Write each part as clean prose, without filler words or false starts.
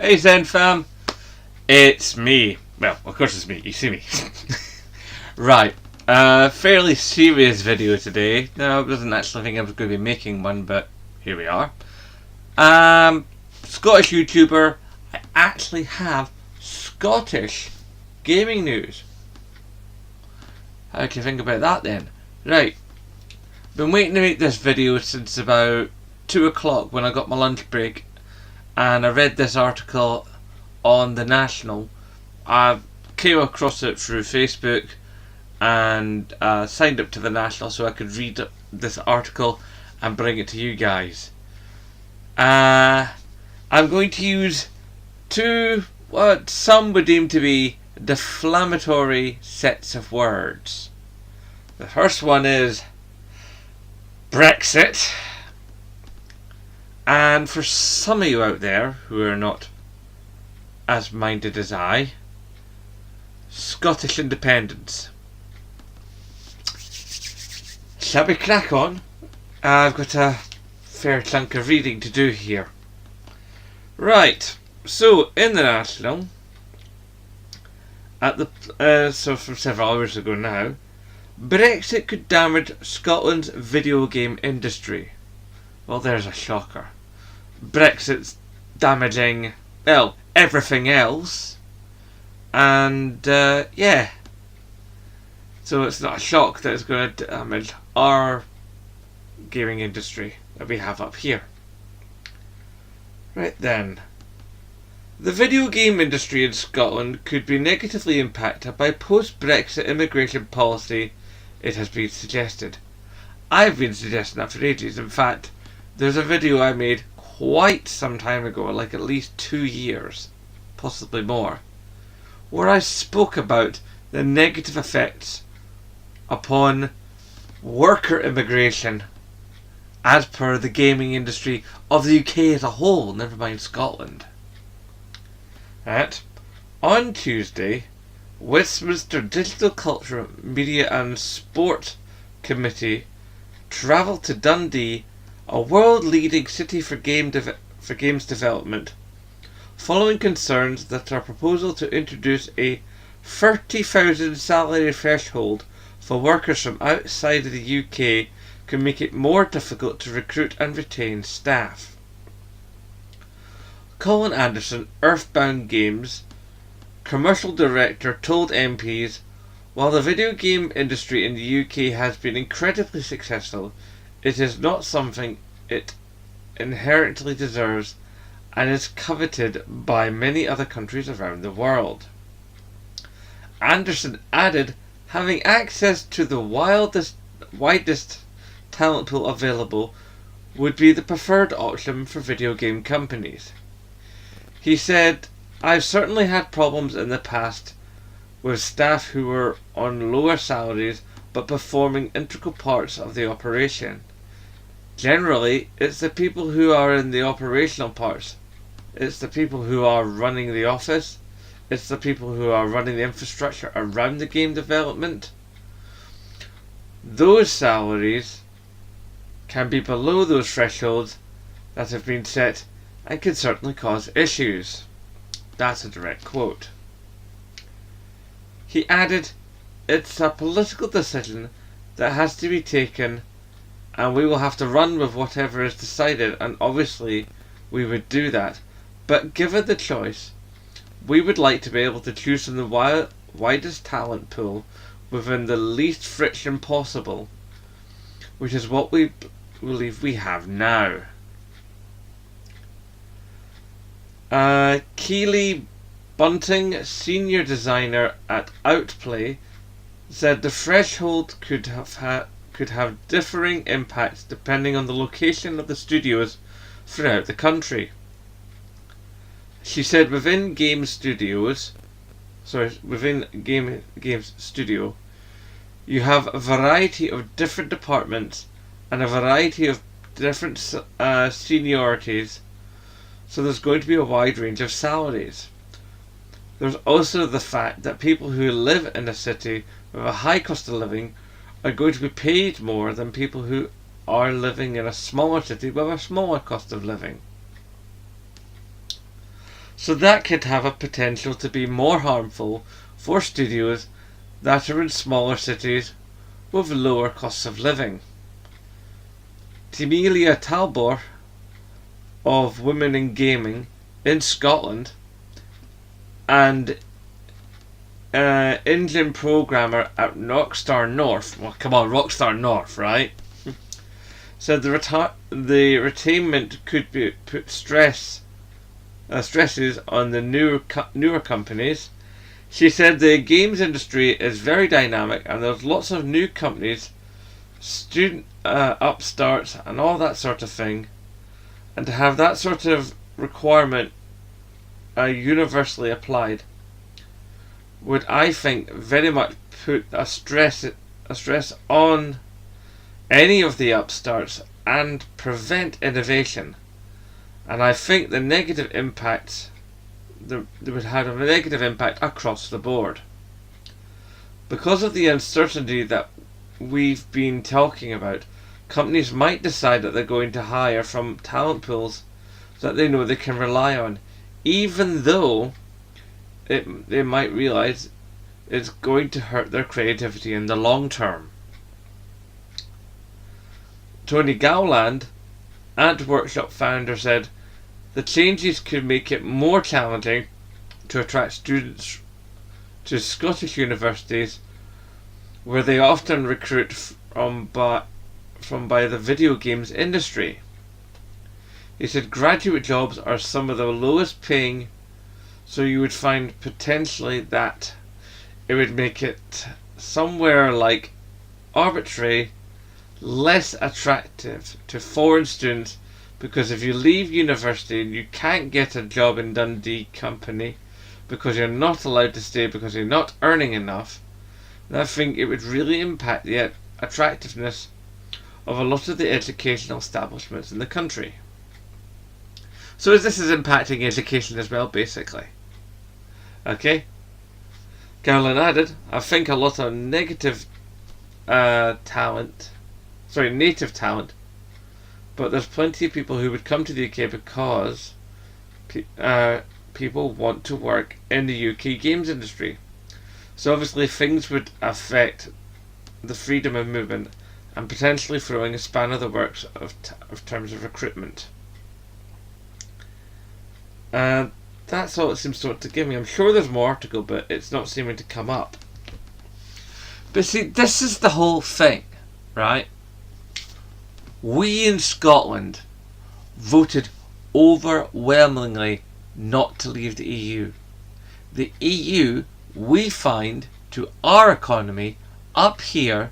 Hey Zen fam, it's me. Well, of course it's me, you see me. Right, fairly serious video today. No, I wasn't actually thinking I was going to be making one, but here we are. Scottish YouTuber. I actually have Scottish gaming news. How do you think about that then? Right, been waiting to make this video since about 2 o'clock when I got my lunch break, and I read this article on The National. I came across it through Facebook and signed up to The National so I could read this article and bring it to you guys. I'm going to use two, what some would deem to be deflammatory sets of words. The first one is Brexit. And for some of you out there who are not as minded as I, Scottish independence. Shall we crack on? I've got a fair chunk of reading to do here. Right, so in the National, at the so from several hours ago now, Brexit could damage Scotland's video game industry. Well, there's a shocker. Brexit's damaging, well, everything else. And, yeah. So it's not a shock that it's going to damage our gaming industry that we have up here. Right then. The video game industry in Scotland could be negatively impacted by post-Brexit immigration policy, it has been suggested. I've been suggesting that for ages. In fact, there's a video I made quite some time ago, like at least 2 years, possibly more, where I spoke about the negative effects upon worker immigration as per the gaming industry of the UK as a whole, never mind Scotland. On Tuesday, Westminster Digital Culture, Media and Sport Committee travelled to Dundee, a world-leading city for games development, following concerns that our proposal to introduce a 30,000 salary threshold for workers from outside of the UK can make it more difficult to recruit and retain staff. Colin Anderson, Earthbound Games commercial director, told MPs, while the video game industry in the UK has been incredibly successful, it is not something it inherently deserves and is coveted by many other countries around the world. Anderson added, having access to the widest talent pool available would be the preferred option for video game companies. He said, I've certainly had problems in the past with staff who were on lower salaries but performing integral parts of the operation. Generally, it's the people who are in the operational parts. It's the people who are running the office. It's the people who are running the infrastructure around the game development. Those salaries can be below those thresholds that have been set and can certainly cause issues. That's a direct quote. He added, it's a political decision that has to be taken and we will have to run with whatever is decided, and obviously we would do that. But given the choice, we would like to be able to choose from the widest talent pool within the least friction possible, which is what we believe we have now. Keely Bunting, senior designer at Outplay, said the threshold could have differing impacts depending on the location of the studios throughout the country. She said within game studio, you have a variety of different departments and a variety of different seniorities, so there's going to be a wide range of salaries. There's also the fact that people who live in a city with a high cost of living are going to be paid more than people who are living in a smaller city with a smaller cost of living. So that could have a potential to be more harmful for studios that are in smaller cities with lower costs of living. Timelia Talbot of Women in Gaming in Scotland and Indian programmer at Rockstar North, well come on, Rockstar North, right? Said the retainment could be put stresses on the newer companies. She said the games industry is very dynamic and there's lots of new companies, student upstarts and all that sort of thing, and to have that sort of requirement universally applied would, I think, very much put a stress on any of the upstarts and prevent innovation. And I think the negative impacts they would have a negative impact across the board. Because of the uncertainty that we've been talking about, companies might decide that they're going to hire from talent pools that they know they can rely on, even though they might realise it's going to hurt their creativity in the long term. Tony Gowland, Ant Workshop founder, said the changes could make it more challenging to attract students to Scottish universities, where they often recruit from by the video games industry. He said graduate jobs are some of the lowest paying, so you would find potentially that it would make it somewhere like arbitrary less attractive to foreign students, because if you leave university and you can't get a job in Dundee company because you're not allowed to stay because you're not earning enough, then I think it would really impact the attractiveness of a lot of the educational establishments in the country. So this is impacting education as well, basically. Okay? Carolyn added, I think a lot of native talent, but there's plenty of people who would come to the UK because people want to work in the UK games industry. So obviously things would affect the freedom of movement and potentially throwing a span of the works of terms of recruitment. That's all it seems to give me. I'm sure there's more article, but it's not seeming to come up. But see, this is the whole thing, right? We in Scotland voted overwhelmingly not to leave the EU. The EU, we find, to our economy up here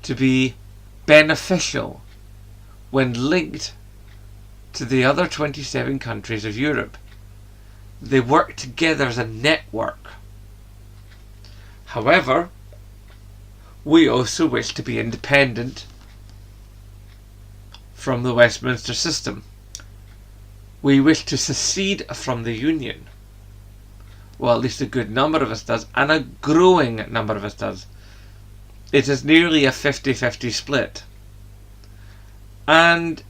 to be beneficial when linked to the other 27 countries of Europe. They work together as a network. However, we also wish to be independent from the Westminster system. We wish to secede from the Union. Well, at least a good number of us does, and a growing number of us does. It is nearly a 50-50 split. And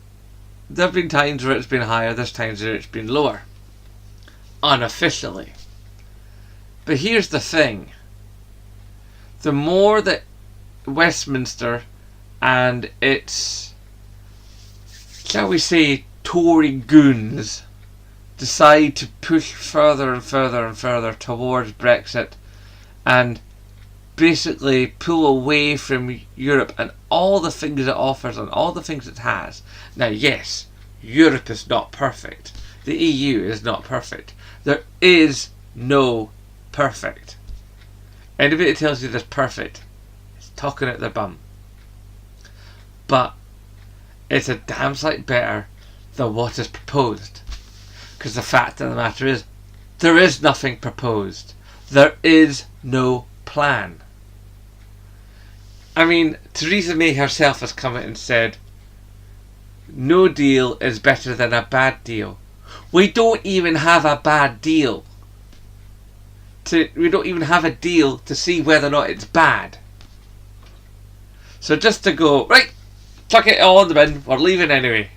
there have been times where it's been higher, there's times where it's been lower. Unofficially. But here's the thing. The more that Westminster and its, shall we say, Tory goons decide to push further and further and further towards Brexit and basically pull away from Europe and all the things it offers and all the things it has. Now yes, Europe is not perfect. The EU is not perfect. There is no perfect. Anybody that tells you there's perfect is talking at their bum. But it's a damn sight better than what is proposed. Because the fact of the matter is, there is nothing proposed. There is no plan. I mean, Theresa May herself has come out and said, no deal is better than a bad deal. We don't even have a bad deal. We don't even have a deal to see whether or not it's bad. So just to go, right, chuck it all in the bin, we're leaving anyway.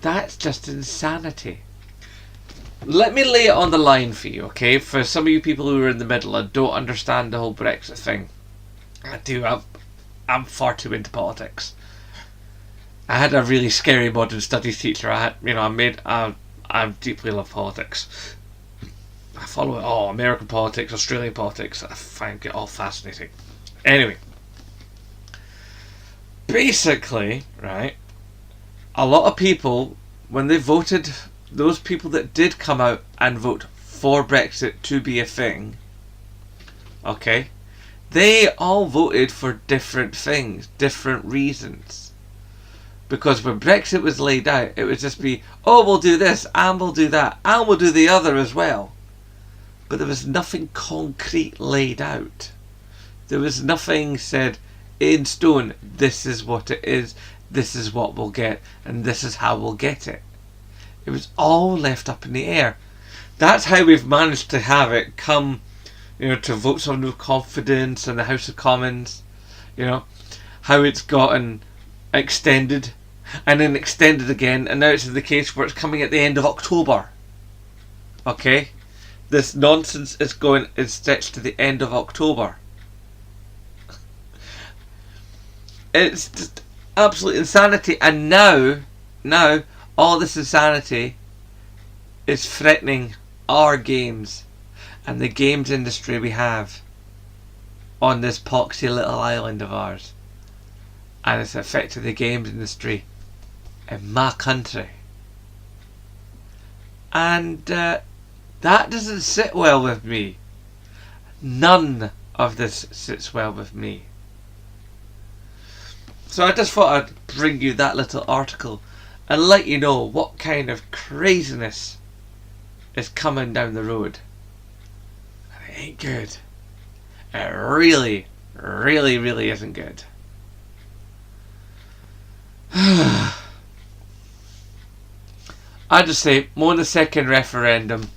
That's just insanity. let me lay it on the line for you, okay? For some of you people who are in the middle and don't understand the whole Brexit thing. I do. I'm far too into politics. I had a really scary modern studies teacher. I deeply love politics. I follow it all. American politics, Australian politics. I find it all fascinating. Anyway. Basically, right, a lot of people, when they voted, those people that did come out and vote for Brexit to be a thing, okay, they all voted for different things, different reasons. Because when Brexit was laid out, it would just be, oh, we'll do this, and we'll do that, and we'll do the other as well. But there was nothing concrete laid out. There was nothing said in stone, this is what it is, this is what we'll get, and this is how we'll get it. It was all left up in the air. That's how we've managed to have it come, to votes on no confidence in the House of Commons, how it's gotten extended and then extended again, and now it's in the case where it's coming at the end of October. Okay? This nonsense is stretched to the end of October. It's just absolute insanity, and now all this insanity is threatening our games and the games industry we have on this poxy little island of ours. And it's affected the games industry in my country. And that doesn't sit well with me. None of this sits well with me. So I just thought I'd bring you that little article and let you know what kind of craziness is coming down the road. And it ain't good. It really, really, really isn't good. I just say, more the second referendum,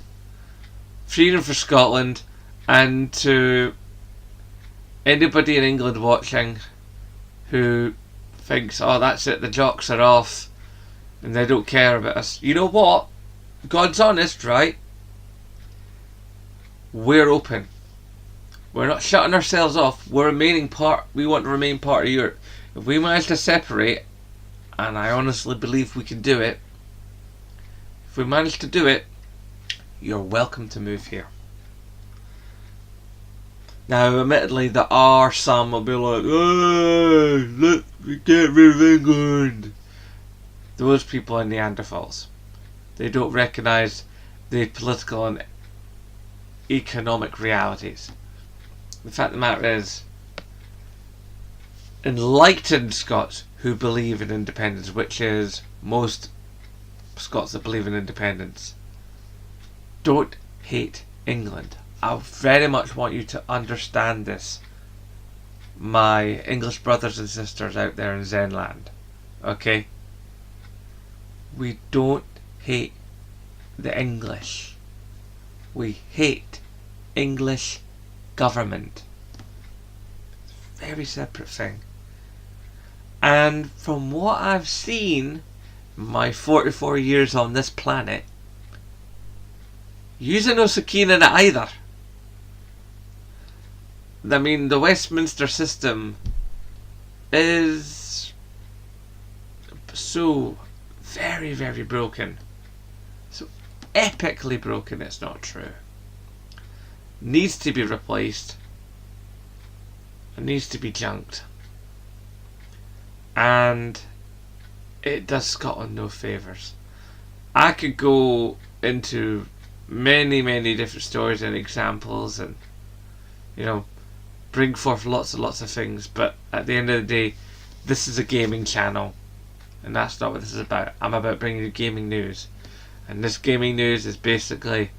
freedom for Scotland, and to anybody in England watching who thinks, oh, that's it, the jocks are off and they don't care about us. You know what? God's honest, right? We're open. We're not shutting ourselves off. We want to remain part of Europe. If we manage to separate, and I honestly believe we can do it, if we manage to do it, you're welcome to move here. Now, admittedly, there are some will be like, oh, let's get rid of England. Those people are Neanderthals. They don't recognise the political and economic realities. The fact of the matter is, enlightened Scots who believe in independence, which is most Scots that believe in independence, don't hate England. I very much want you to understand this, my English brothers and sisters out there in Zenland. Okay? We don't hate the English. We hate English government. It's a very separate thing. And from what I've seen in my 44 years on this planet, using no so keen in it either. I mean, the Westminster system is so very, very broken. So epically broken, it's not true. Needs to be replaced. It needs to be junked. And it does Scotland no favours. I could go into many, many different stories and examples and, bring forth lots and lots of things, but at the end of the day, this is a gaming channel, and that's not what this is about. I'm about bringing you gaming news, and this gaming news is basically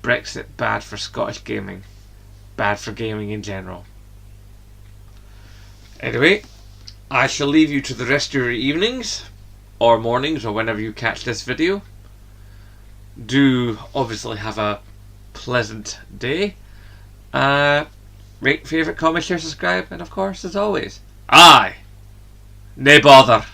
Brexit bad for Scottish gaming, bad for gaming in general. Anyway, I shall leave you to the rest of your evenings or mornings or whenever you catch this video. Do obviously have a pleasant day. Rate, favourite, comment, share, subscribe, and of course, as always, aye, nae bother.